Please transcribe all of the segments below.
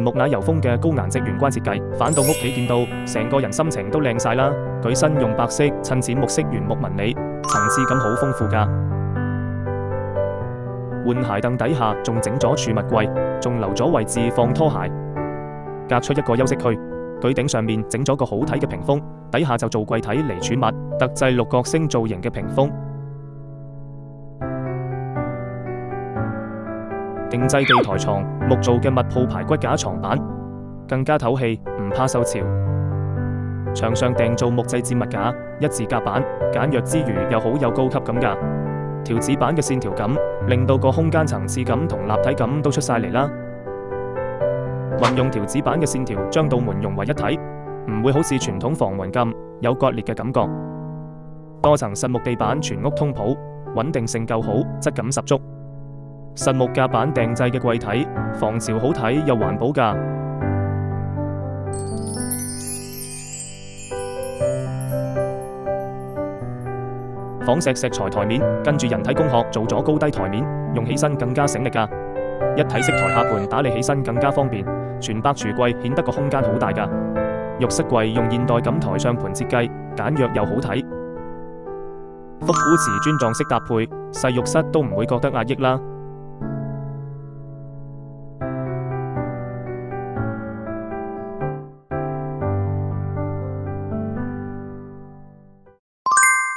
木乃油風嘅高顏值玄關設計，返到屋企見到，成個人心情都靚晒啦。佢身用白色襯剪木色原木紋理，層次感好豐富㗎。換鞋凳底下仲整咗儲物櫃，仲留咗位置放拖鞋，隔出一個休息區。佢頂上面整咗個好睇嘅屏風，底下就做櫃體嚟儲物，特製六角星造型嘅屏風。定製地台床，木做嘅密鋪排骨架床板，更加透氣，唔怕受潮。牆上訂做木製置物架，一字夾板，簡約之餘又好有高級感㗎。條紙板嘅線條感，令到個空間層次感同立體感都出晒嚟啦。運用條紙板嘅線條將道門融為一體，唔會好似傳統防雲咁有割裂嘅感覺。多層實木地板全屋通鋪，穩定性夠好，質感十足。實木夾板訂製嘅櫃體，防潮好睇又環保㗎。仿石材台面，跟住人體工學做咗高低台面，用起身更加醒力㗎。一體式台下盤打理起身更加方便，全白櫥櫃顯得個空間好大㗎。浴室櫃用現代感台上盤設計，簡約又好睇。復古瓷磚狀式搭配，細浴室都唔會覺得壓抑啦。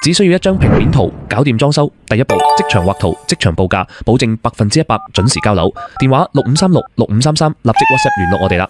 只需要一張平面圖，搞掂裝修。第一步，即場畫圖，即場報價，保證100%準時交樓。電話65366533，立即 WhatsApp 聯絡我哋啦。